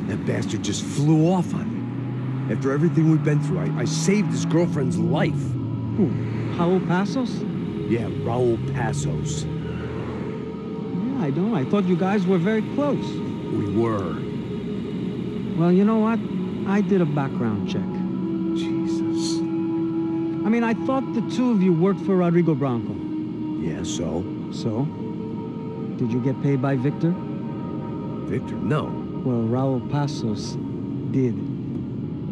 That bastard just flew off on me. After everything we've been through, I saved his girlfriend's life. Who? Raul Passos? Yeah, Raul Passos. Yeah, I know. I thought you guys were very close. We were. Well, you know what? I did a background check. Jesus. I mean, I thought the two of you worked for Rodrigo Branco. Yeah, so? So? Did you get paid by Victor? Victor, no. Well, Raul Passos did.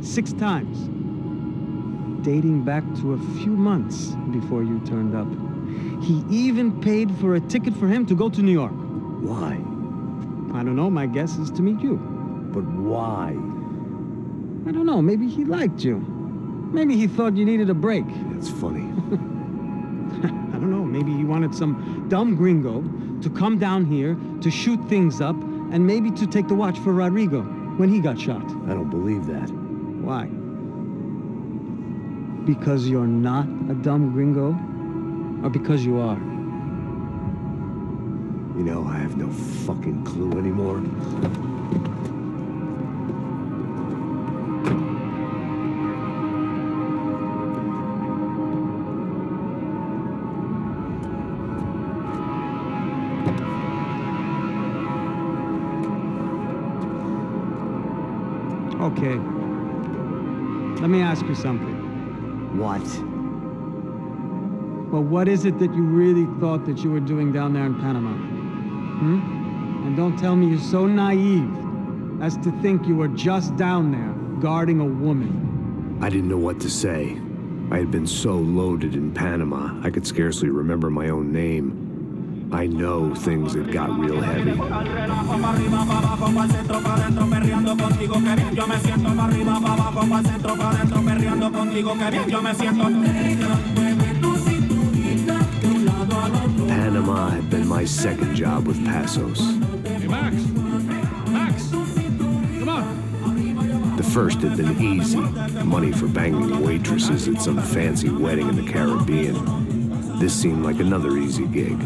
6 times. Dating back to a few months before you turned up. He even paid for a ticket for him to go to New York. Why? I don't know, my guess is to meet you. But why? I don't know, maybe he liked you. Maybe he thought you needed a break. That's funny. I don't know, maybe he wanted some dumb gringo to come down here to shoot things up and maybe to take the watch for Rodrigo when he got shot. I don't believe that. Why? Because you're not a dumb gringo? Or because you are? You know, I have no fucking clue anymore. Okay. Let me ask you something. What? Well, what is it that you really thought that you were doing down there in Panama? And don't tell me you're so naive as to think you were just down there guarding a woman. I didn't know what to say. I had been so loaded in Panama, I could scarcely remember my own name. I know things had got real heavy. Panama had been my second job with Passos. Hey, Max! Max! Come on! The first had been easy. Money for banging waitresses at some fancy wedding in the Caribbean. This seemed like another easy gig.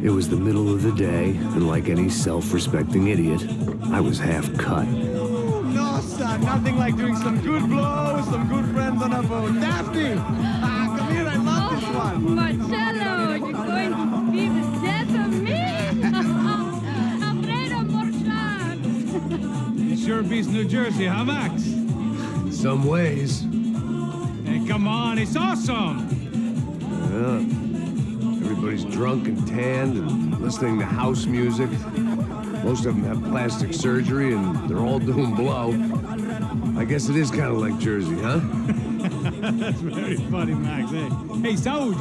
It was the middle of the day, and like any self-respecting idiot, I was half cut. No, son, nothing like doing some good blows, some good friends on a boat. Daphne! Come here, I love this one. Marcello, you're going to be the death of me? Alfredo Morchan. It sure beats New Jersey, huh, Max? In some ways. Hey, come on, it's awesome! Yeah. Everybody's drunk and tanned and listening to house music. Most of them have plastic surgery and they're all doing blow. I guess it is kind of like Jersey, huh? That's very funny, Max. Hey, Saúde!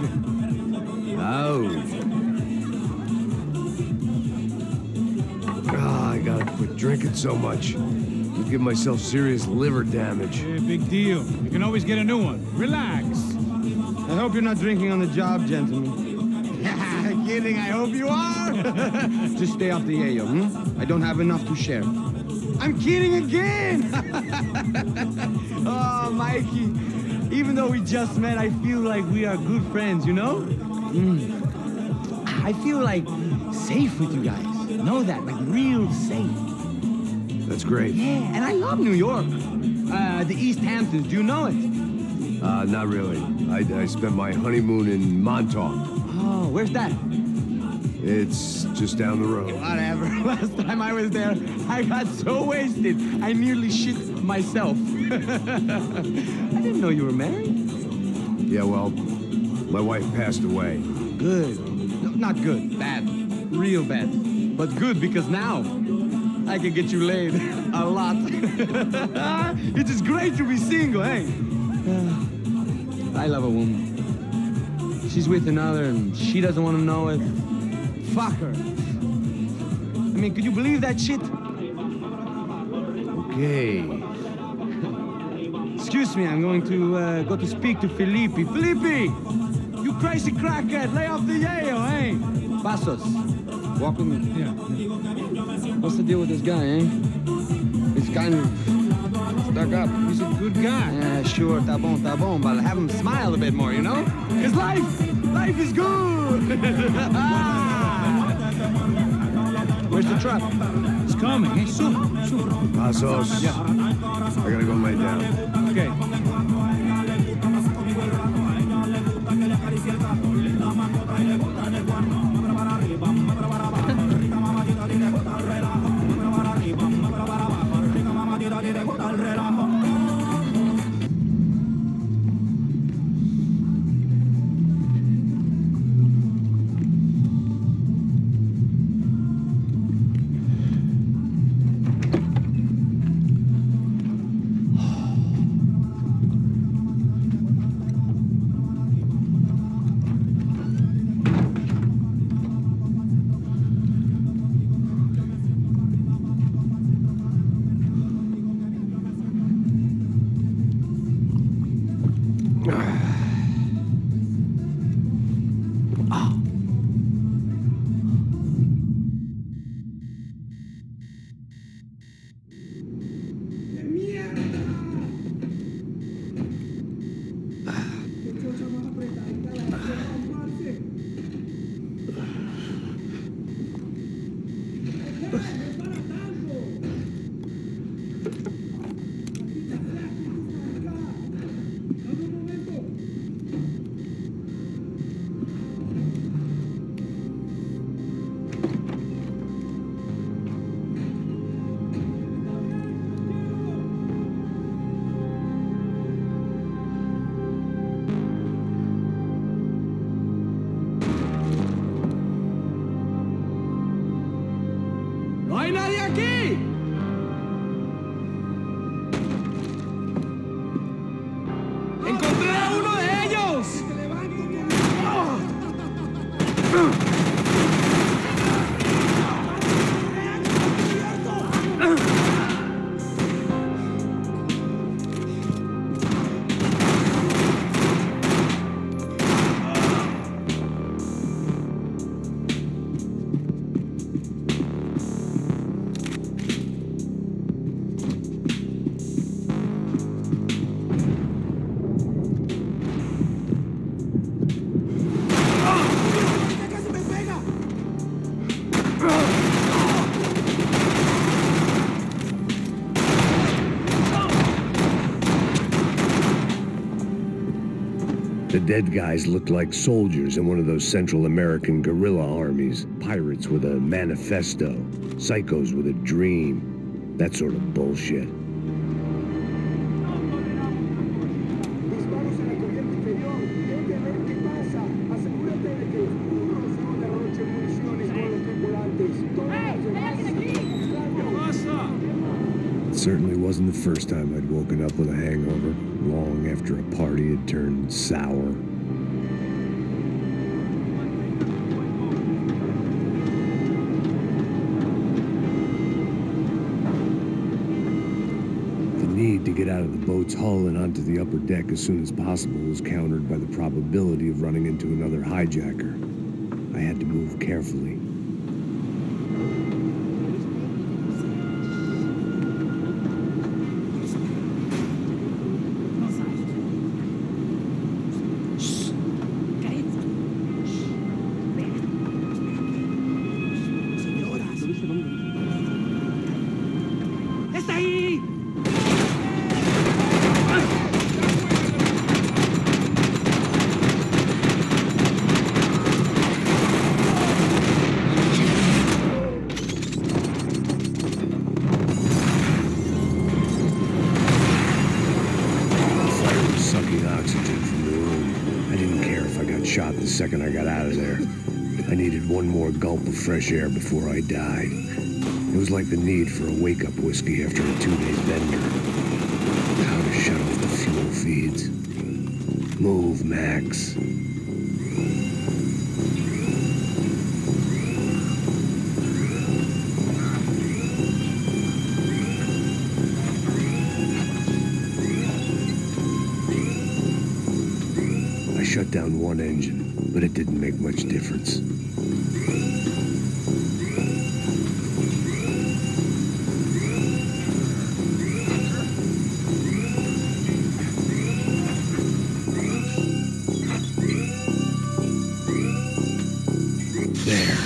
Ah, I gotta quit drinking so much. I'll give myself serious liver damage. Hey, big deal. You can always get a new one. Relax. I hope you're not drinking on the job, gentlemen. Kidding, I hope you are. Just stay off the yayo, I don't have enough to share. I'm kidding again! Oh, Mikey, even though we just met, I feel like we are good friends, you know? I feel like safe with you guys. Know that, like real safe. That's great. Yeah, and I love New York. The East Hamptons, do you know it? Not really. I spent my honeymoon in Montauk. Oh, where's that? It's just down the road. Whatever. Last time I was there, I got so wasted, I nearly shit myself. I didn't know you were married. Yeah, well, my wife passed away. Good. No, not good. Bad. Real bad. But good because now I can get you laid a lot. It is great to be single, hey? I love a woman. She's with another and she doesn't want to know it. Fuck her. I mean, could you believe that shit? Okay. Excuse me, I'm going to go to speak to Felipe. Felipe! You crazy crackhead, lay off the yayo, hey? Passos, walk with me. Yeah. What's the deal with this guy, eh? He's kind of stuck up. He's a good guy. Yeah, sure, tá bom, but have him smile a bit more, you know? Because life is good! Where's the truck? It's coming. Hey, soon. Passos. Yeah. I gotta go lay down. Okay. ¡No hay nadie aquí! ¡Encontré a uno de ellos! The dead guys looked like soldiers in one of those Central American guerrilla armies. Pirates with a manifesto. Psychos with a dream. That sort of bullshit. It certainly wasn't the first time I'd woken up with a hangover, long after a party had turned sour. The need to get out of the boat's hull and onto the upper deck as soon as possible was countered by the probability of running into another hijacker. I had to move carefully. Shot the second I got out of there. I needed one more gulp of fresh air before I died. It was like the need for a wake-up whiskey after a 2-day bender. How to shut off the fuel feeds. Move, Max. I shut down one engine, but it didn't make much difference. There.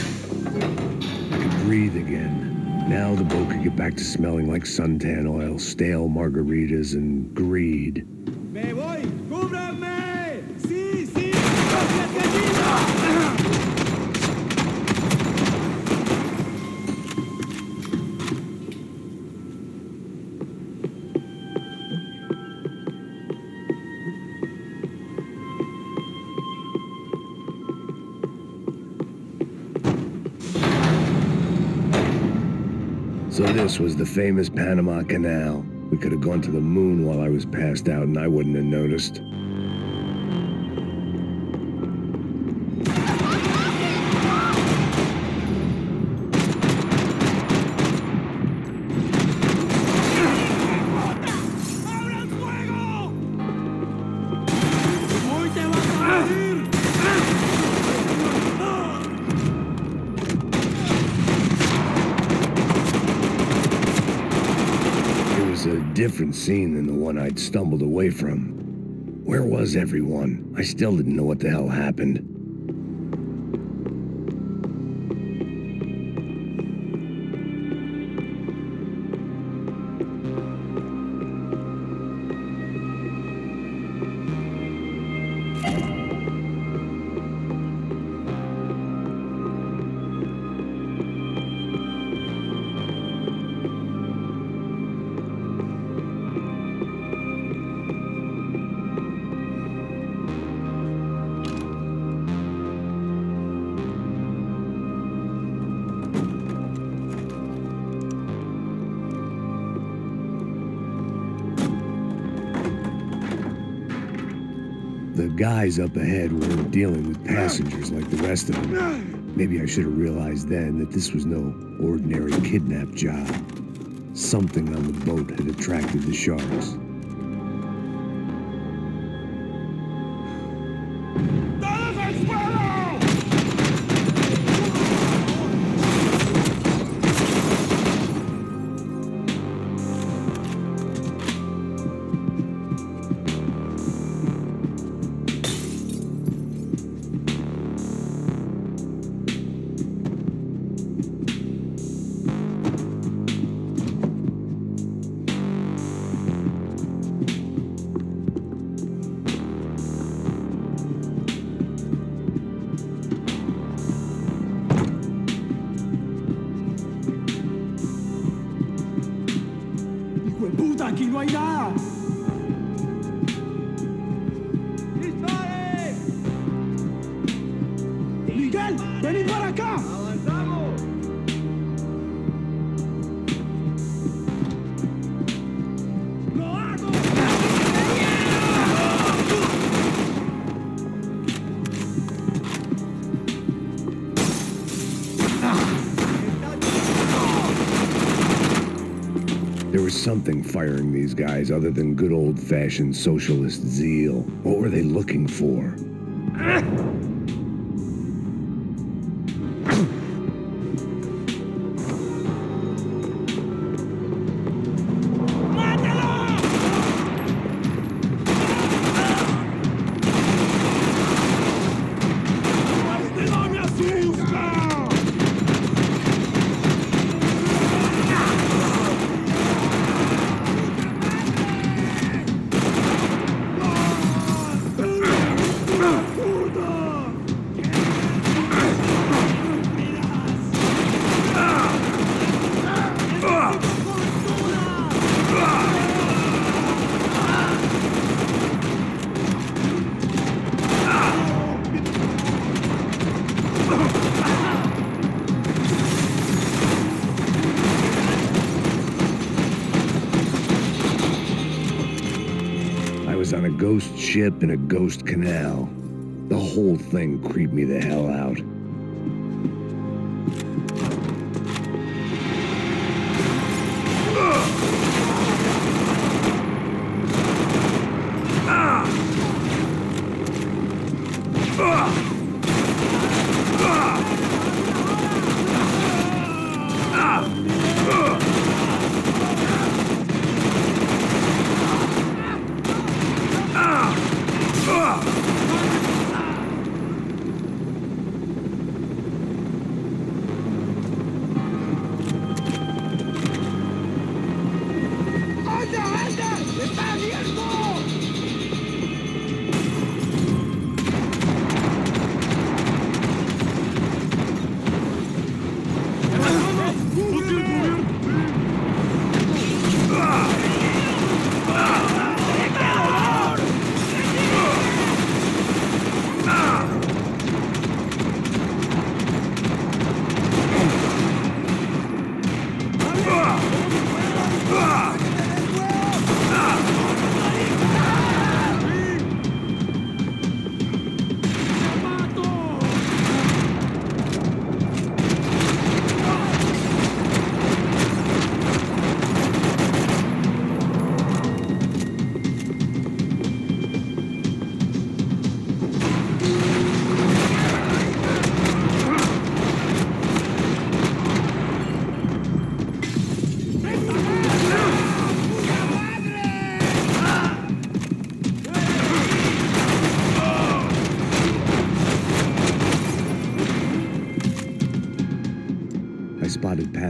I could breathe again. Now the boat get back to smelling like suntan oil, stale margaritas, and greed. Me voy! ¡Cúbranme! ¡Sí, sí! So this was the famous Panama Canal. We could have gone to the moon while I was passed out and I wouldn't have noticed. A different scene than the one I'd stumbled away from. Where was everyone? I still didn't know what the hell happened. The guys up ahead weren't dealing with passengers like the rest of them. Maybe I should have realized then that this was no ordinary kidnap job. Something on the boat had attracted the sharks. ¡Puta, aquí no hay nada! ¡Miguel, vení para acá! ¡Avanzamos! ¡Lo hago! There was something firing these guys other than good old-fashioned socialist zeal. What were they looking for? On a ghost ship in a ghost canal. The whole thing creeped me the hell out.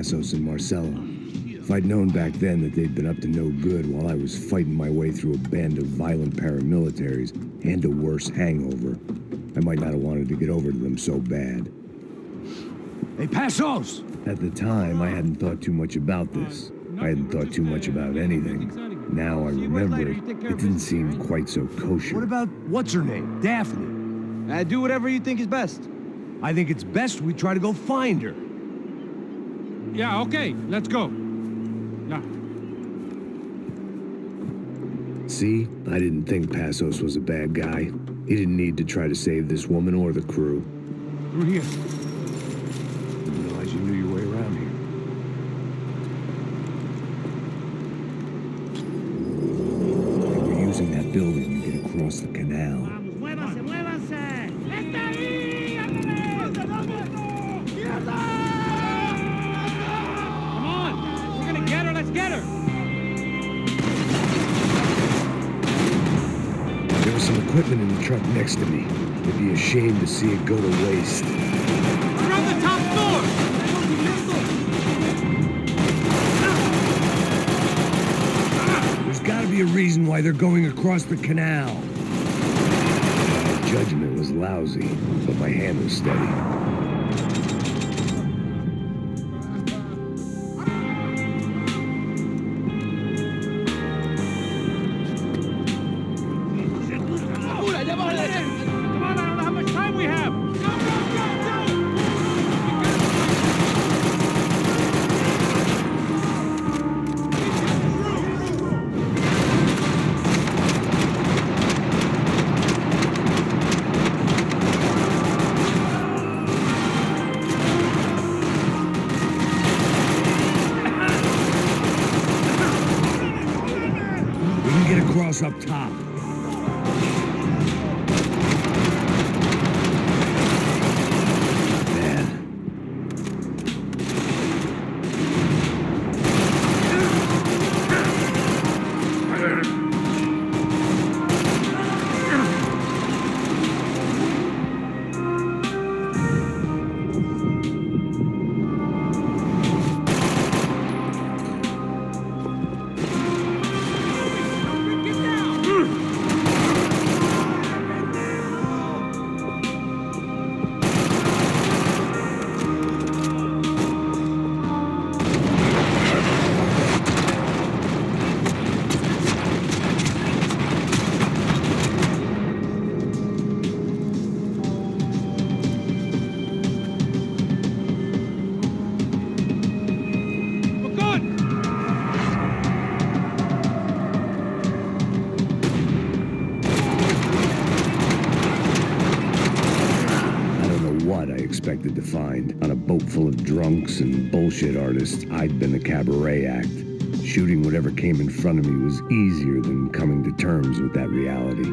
Passos and Marcelo. If I'd known back then that they'd been up to no good while I was fighting my way through a band of violent paramilitaries and a worse hangover, I might not have wanted to get over to them so bad. Hey, Passos! At the time, I hadn't thought too much about this. I hadn't thought too much about anything. Now I remember, it didn't seem quite so kosher. What about what's-her-name? Daphne? Do whatever you think is best. I think it's best we try to go find her. Yeah, okay, let's go. Yeah. See, I didn't think Passos was a bad guy. He didn't need to try to save this woman or the crew. Through here. Didn't realize you knew your way around here. They were using that building to get across the canal. Muévanse, muévanse. ¡Está ahí! Come on, we're gonna get her. Let's get her. There was some equipment in the truck next to me. It'd be a shame to see it go to waste. Around the top floor. There's gotta be a reason why they're going across the canal. My judgment was lousy, but my hand was steady. Come on, I don't know how much time we have. We can get across up top. Expected to find. On a boat full of drunks and bullshit artists, I'd been the cabaret act. Shooting whatever came in front of me was easier than coming to terms with that reality.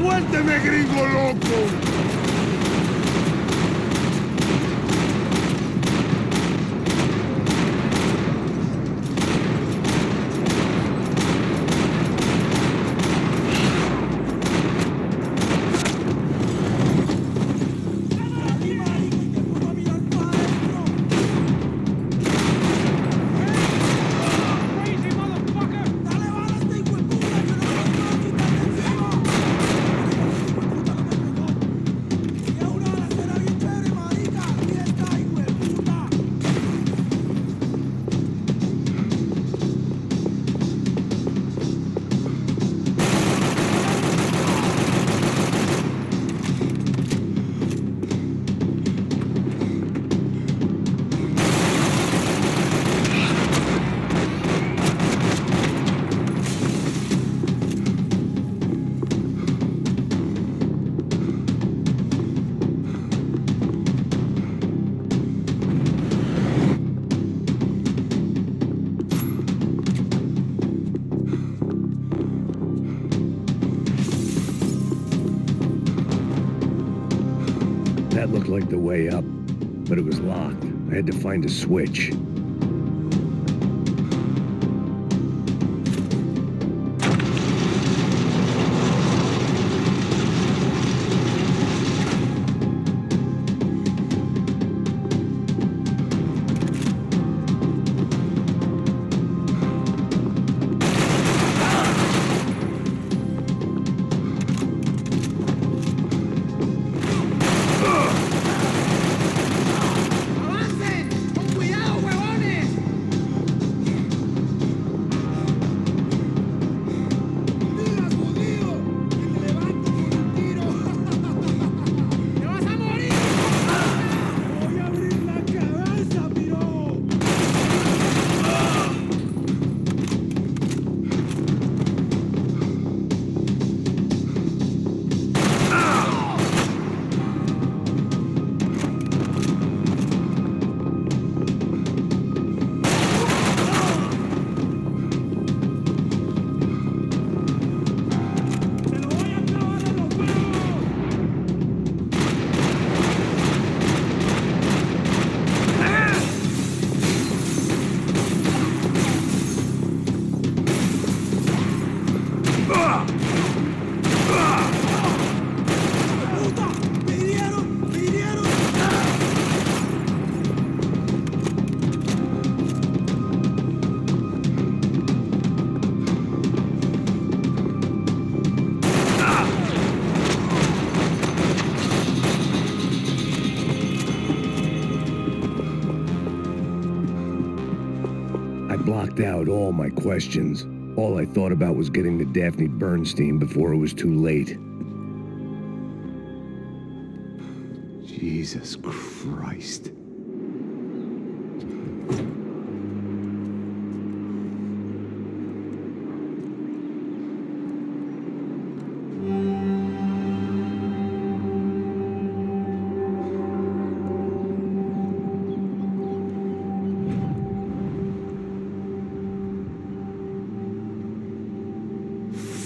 ¡Suélteme, gringo loco! That looked like the way up, but it was locked. I had to find a switch. Blocked out all my questions. All I thought about was getting to Daphne Bernstein before it was too late. Jesus Christ.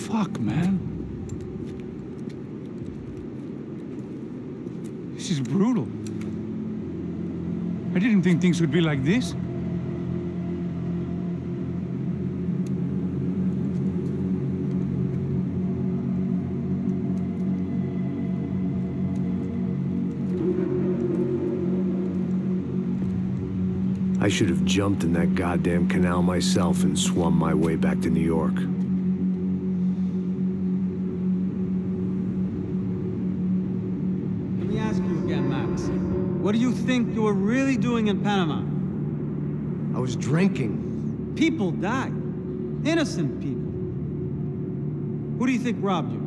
Fuck, man. This is brutal. I didn't think things would be like this. I should have jumped in that goddamn canal myself and swum my way back to New York. Let me ask you again, Max. What do you think you were really doing in Panama? I was drinking. People died. Innocent people. Who do you think robbed you?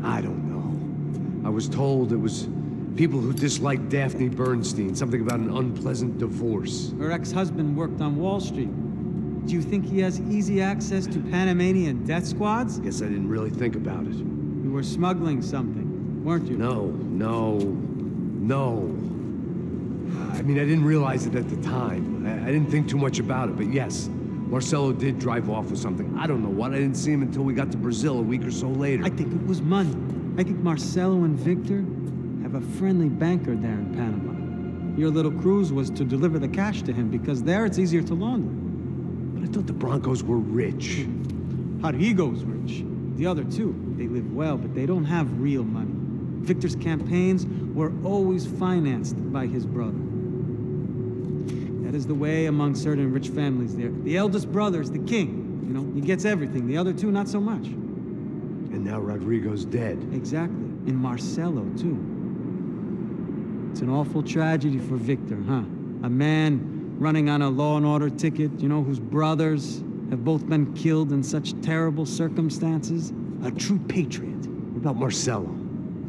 I don't know. I was told it was people who disliked Daphne Bernstein, something about an unpleasant divorce. Her ex-husband worked on Wall Street. Do you think he has easy access to Panamanian death squads? Guess I didn't really think about it. You were smuggling something, weren't you? No. I mean, I didn't realize it at the time. I didn't think too much about it, but yes, Marcelo did drive off with something. I don't know what. I didn't see him until we got to Brazil a week or so later. I think it was money. I think Marcelo and Victor have a friendly banker there in Panama. Your little cruise was to deliver the cash to him because there it's easier to launder. But I thought the Broncos were rich. Rodrigo's rich. The other two, they live well, but they don't have real money. Victor's campaigns were always financed by his brother. That is the way among certain rich families there. The eldest brother is the king. You know, he gets everything. The other two, not so much. And now Rodrigo's dead. Exactly. And Marcelo, too. It's an awful tragedy for Victor, huh? A man running on a law and order ticket, you know, whose brothers have both been killed in such terrible circumstances. A true patriot. What about Marcelo?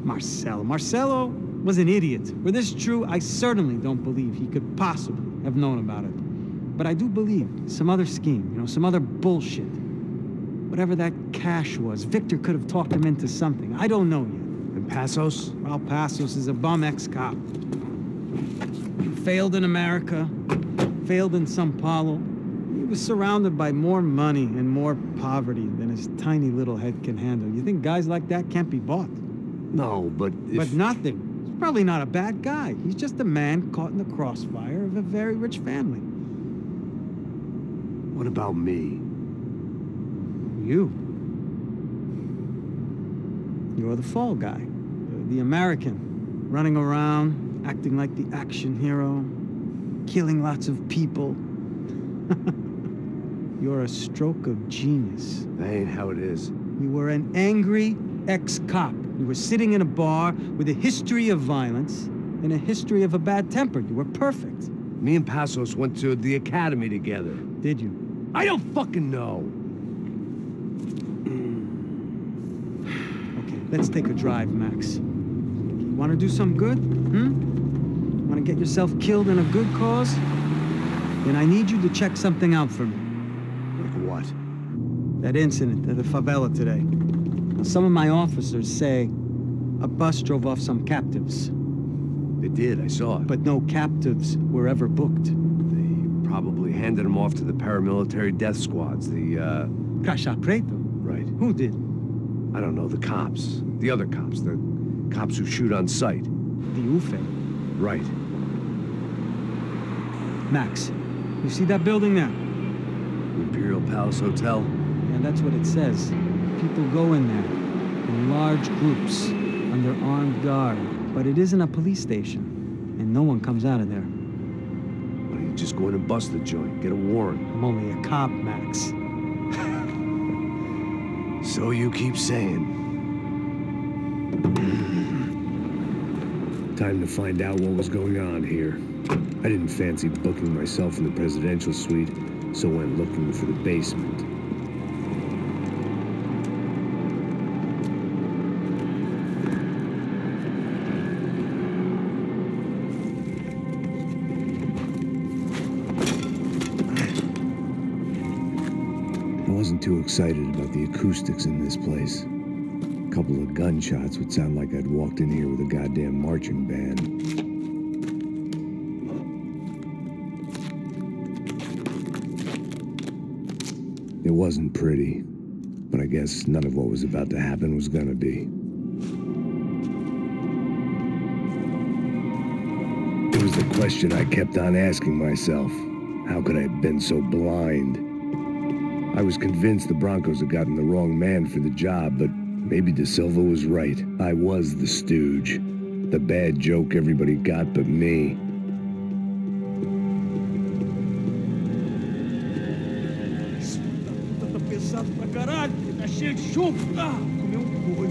Marcelo was an idiot. Were this true, I certainly don't believe he could possibly have known about it. But I do believe some other scheme, you know, some other bullshit. Whatever that cash was, Victor could have talked him into something. I don't know yet. And Passos? Well, Passos is a bum ex-cop. Failed in America, failed in Sao Paulo. He was surrounded by more money and more poverty than his tiny little head can handle. You think guys like that can't be bought? No, but if... But nothing. He's probably not a bad guy. He's just a man caught in the crossfire of a very rich family. What about me? You. You're the fall guy. The American. Running around, acting like the action hero. Killing lots of people. You're a stroke of genius. That ain't how it is. You were an angry ex-cop. You were sitting in a bar with a history of violence and a history of a bad temper. You were perfect. Me and Passos went to the academy together. Did you? I don't fucking know. Okay, let's take a drive, Max. Want to do some good? Want to get yourself killed in a good cause? Then I need you to check something out for me. Like what? That incident at the favela today. Now, some of my officers say a bus drove off some captives, They did, I saw it. but no captives were ever booked. They probably handed them off to the paramilitary death squads, the, Caixa Preto? Right. Who did? I don't know, the cops. The other cops, the cops who shoot on sight. The UFE. Right. Max, you see that building there? Imperial Palace Hotel? Yeah, that's what it says. People go in there in large groups under armed guard. But it isn't a police station, and no one comes out of there. Why don't you just go in and bust the joint? Get a warrant. I'm only a cop, Max. So you keep saying. Time to find out what was going on here. I didn't fancy booking myself in the presidential suite, so went looking for the basement. I wasn't too excited about the acoustics in this place. A couple of gunshots would sound like I'd walked in here with a goddamn marching band. It wasn't pretty, but I guess none of what was about to happen was gonna be. It was the question I kept on asking myself. How could I have been so blind? I was convinced the Broncos had gotten the wrong man for the job, but maybe De Silva was right. I was the stooge. The bad joke everybody got but me. Tá pesado pra caralho, tá cheio de chumbo. Comeu boi.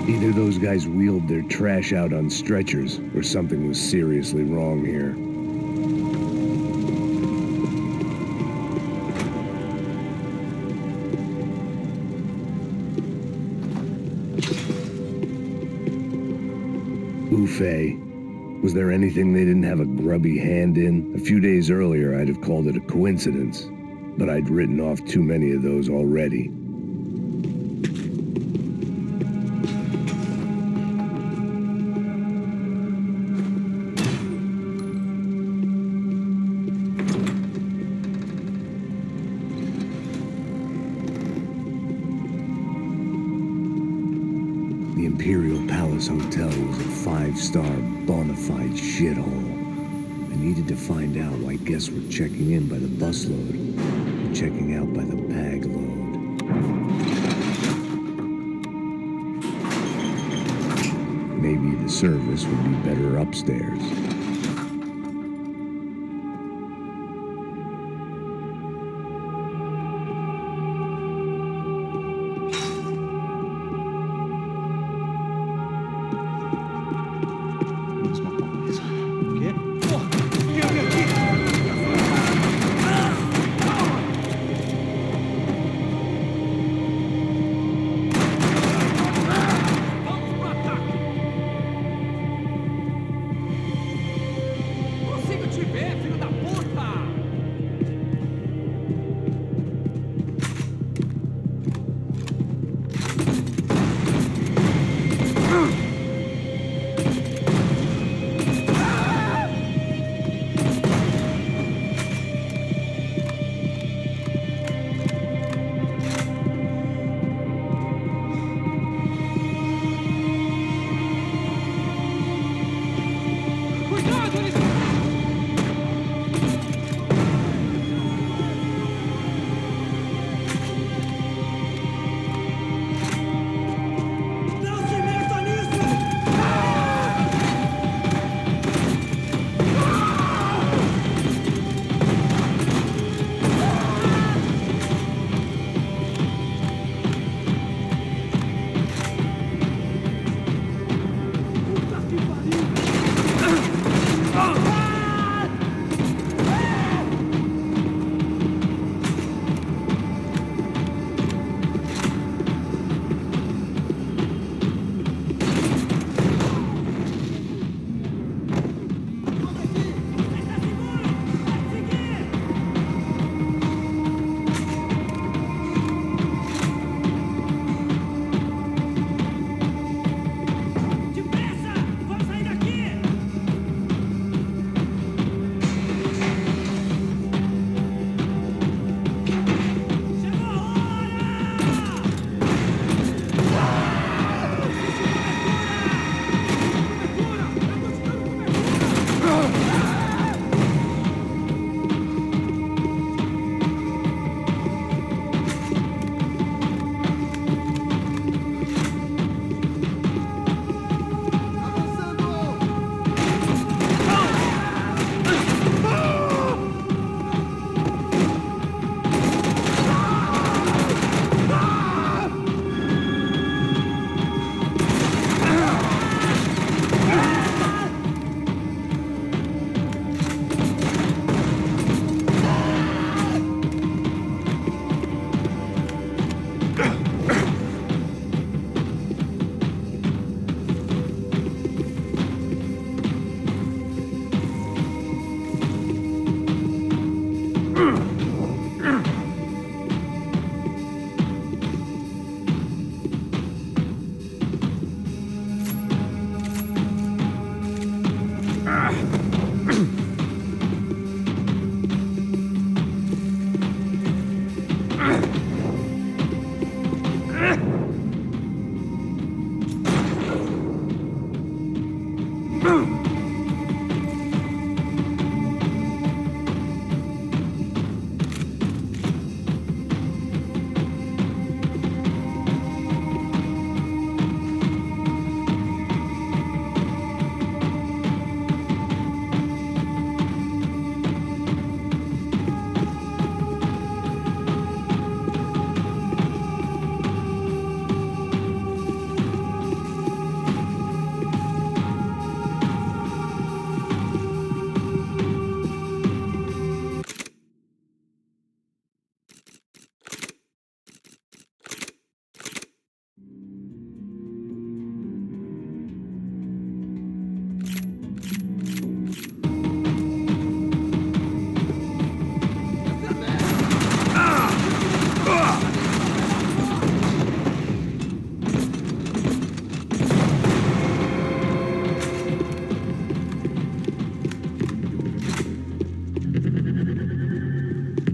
Either those guys wheeled their trash out on stretchers, or something was seriously wrong here. Ufe. Was there anything they didn't have a grubby hand in? A few days earlier, I'd have called it a coincidence, but I'd written off too many of those already. The Imperial Palace Hotel was a five-star bona fide shithole. I needed to find out why guests were checking in by the busload and checking out by the bag load. Maybe the service would be better upstairs.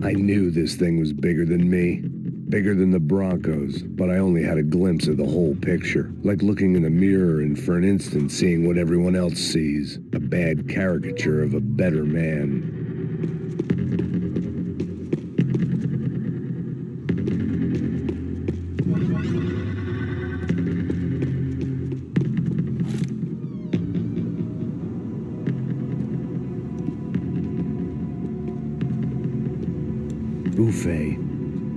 I knew this thing was bigger than me, bigger than the Broncos, but I only had a glimpse of the whole picture, like looking in a mirror and for an instant seeing what everyone else sees, a bad caricature of a better man. Buffet.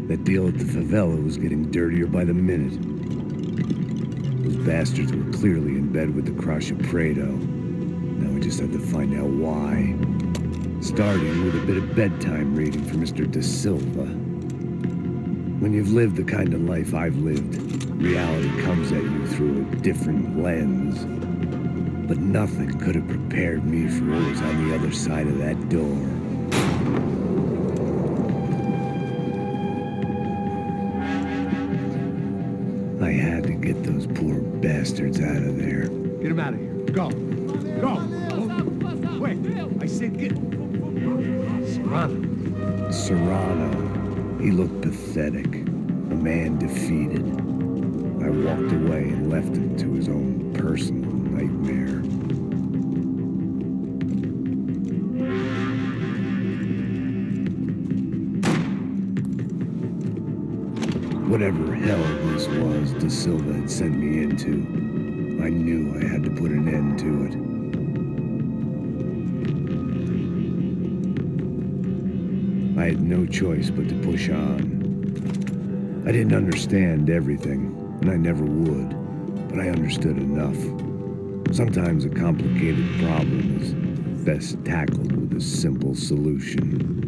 That deal at the favela was getting dirtier by the minute. Those bastards were clearly in bed with the Crusher Prado. Now we just had to find out why. Starting with a bit of bedtime reading for Mr. De Silva. When you've lived the kind of life I've lived, reality comes at you through a different lens. But nothing could have prepared me for what was on the other side of that door. I had to get those poor bastards out of there. Get him out of here. Go. Go. Oh, wait. I said get... Serrano. Serrano. He looked pathetic. A man defeated. I walked away and left him to his own personal nightmare. Whatever hell this was De Silva had sent me into, I knew I had to put an end to it. I had no choice but to push on. I didn't understand everything, and I never would, but I understood enough. Sometimes a complicated problem is best tackled with a simple solution.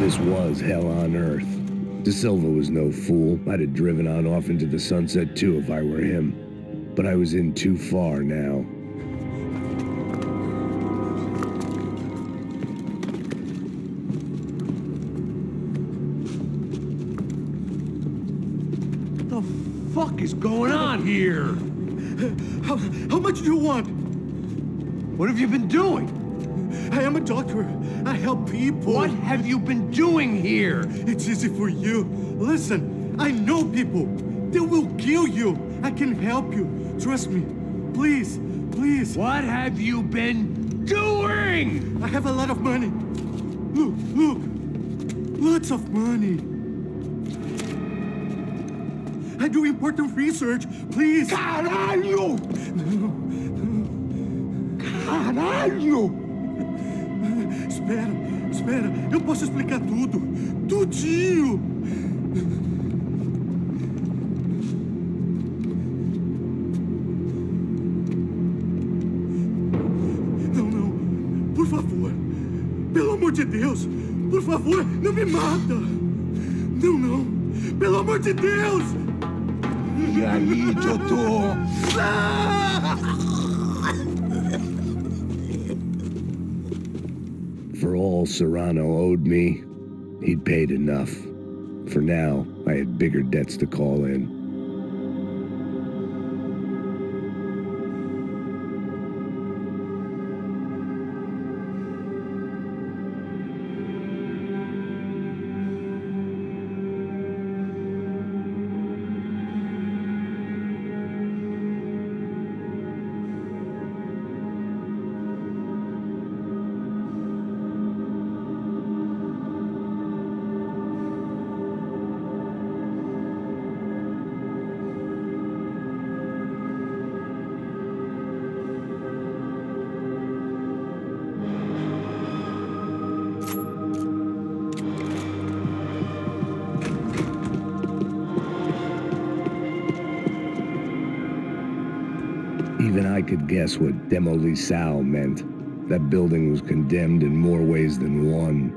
This was hell on earth. De Silva was no fool. I'd have driven on off into the sunset too if I were him. But I was in too far now. What the fuck is going on here? How much do you want? What have you been doing? I am a doctor. I help people. What have you been doing here? It's easy for you. Listen, I know people. They will kill you. I can help you. Trust me. Please, please. What have you been doing? I have a lot of money. Look, look. Lots of money. I do important research. Please. Caralho! Caralho! Espera, espera. Eu posso explicar tudo. Tudinho. Não, não. Por favor. Pelo amor de Deus. Por favor, não me mata. Não, não. Pelo amor de Deus. E aí, doutor? For all Serrano owed me, he'd paid enough. For now, I had bigger debts to call in. Even I could guess what demolissal meant. That building was condemned in more ways than one.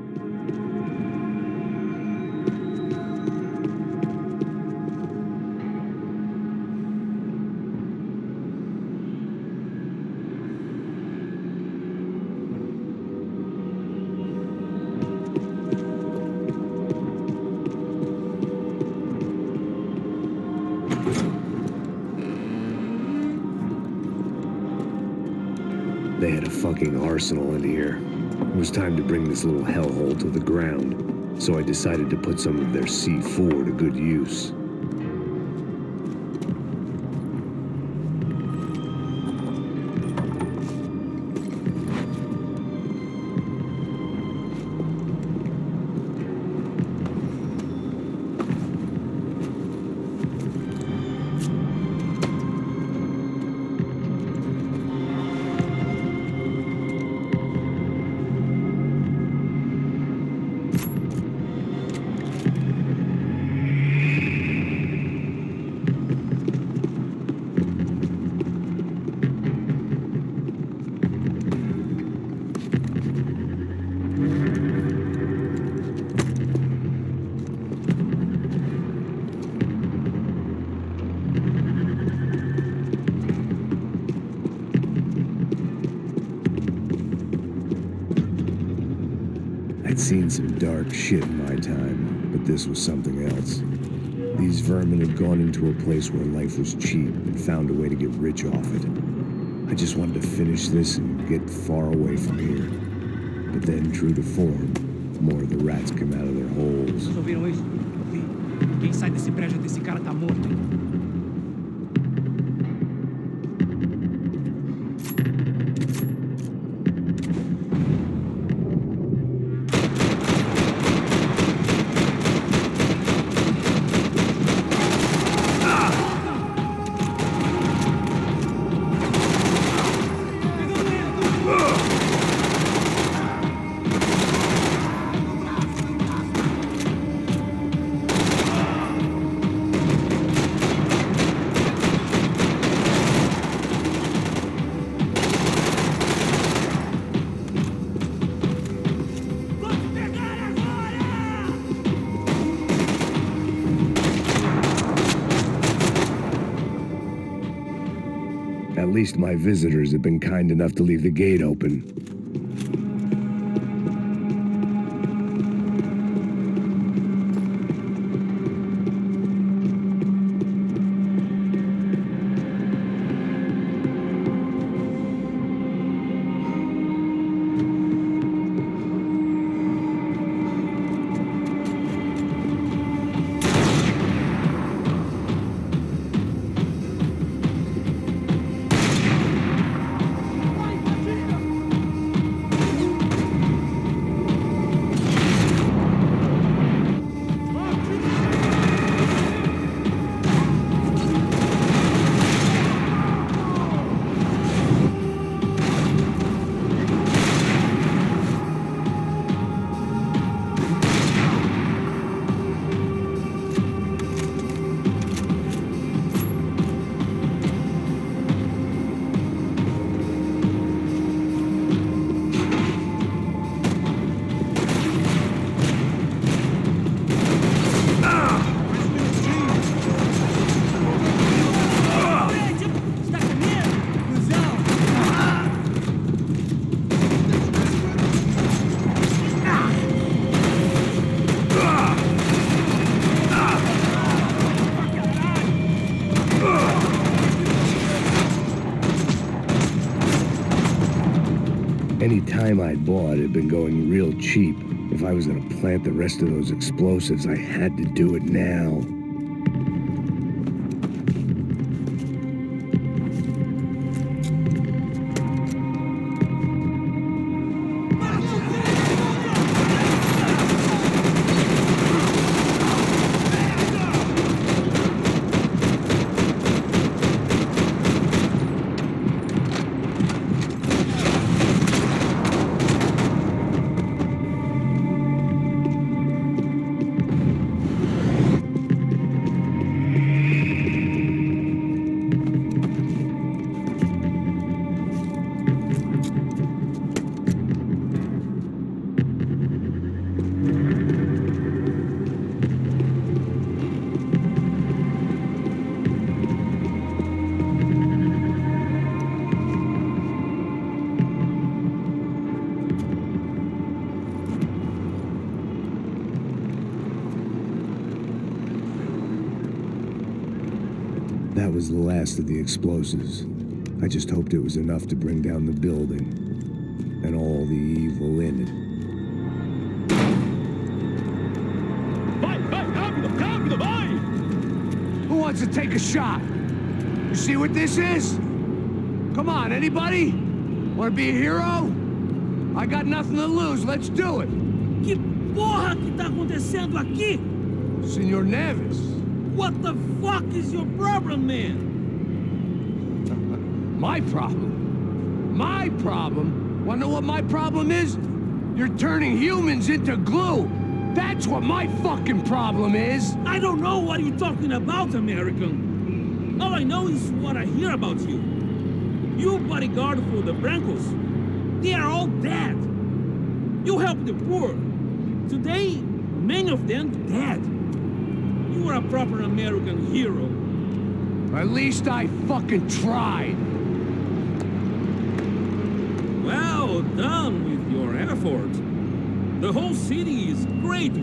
They had a fucking arsenal in here. It was time to bring this little hellhole to the ground, so I decided to put some of their C4 to good use. I'd seen some dark shit in my time, but this was something else. These vermin had gone into a place where life was cheap and found a way to get rich off it. I just wanted to finish this and get far away from here. But then, true to form, more of the rats came out of their holes. Vocês ouviram isso? Eu vi. Quem sai desse prédio desse cara tá morto. least my visitors have been kind enough to leave the gate open. Any time I'd bought had been going real cheap. If I was gonna plant the rest of those explosives, I had to do it now. That was the last of the explosives. I just hoped it was enough to bring down the building and all the evil in it. Vai, rápido, rápido, vai! Who wants to take a shot? You see what this is? Come on, anybody? Want to be a hero? I got nothing to lose, let's do it! Que porra que tá acontecendo aqui? Senor Neves. What the fuck is your problem, man? My problem? My problem? Wanna know what my problem is? You're turning humans into glue! That's what my fucking problem is! I don't know what you're talking about, American. All I know is what I hear about you. You bodyguard for the Brancos. They are all dead. You help the poor. Today, many of them dead. You are a proper American hero. At least I fucking tried. Well done with your effort. The whole city is grateful.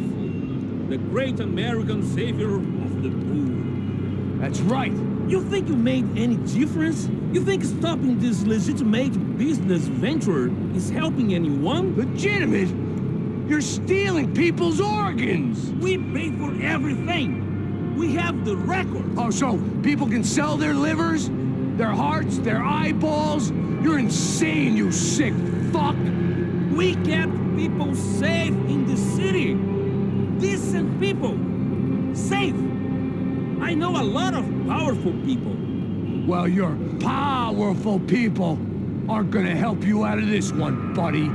The great American savior of the poor. That's right. You think you made any difference? You think stopping this legitimate business venture is helping anyone? Legitimate? You're stealing people's organs! We pay for everything. We have the record. Oh, so people can sell their livers, their hearts, their eyeballs? You're insane, you sick fuck! We kept people safe in the city. Decent people. Safe. I know a lot of powerful people. Well, your powerful people aren't gonna help you out of this one, buddy.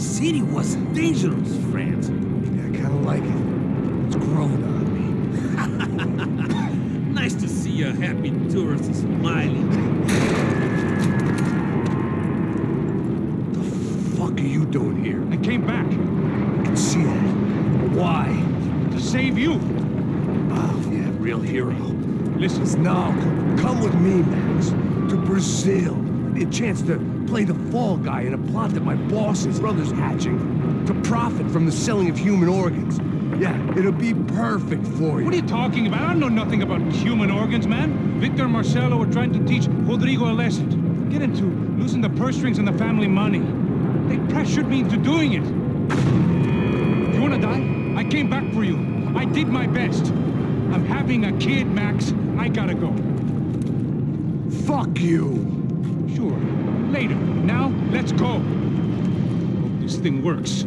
city was dangerous, friend. Yeah, I kind of like it. It's growing on me. Nice to see a happy tourist smiling. What the fuck are you doing here? I came back I can see that. But why? to save you. Oh, yeah, real hero. Listen, Now, come with me, Max, to Brazil. A chance to play the fall guy in a plot that my boss's brother's hatching to profit from the selling of human organs. Yeah, it'll be perfect for you. what are you talking about? I know nothing about human organs, man. Victor and Marcelo were trying to teach Rodrigo a lesson. Get into losing the purse strings and the family money. They pressured me into doing it. You wanna die? I came back for you. I did my best. I'm having a kid, Max. I gotta go. Fuck you! Sure, later. Now, let's go. Hope this thing works.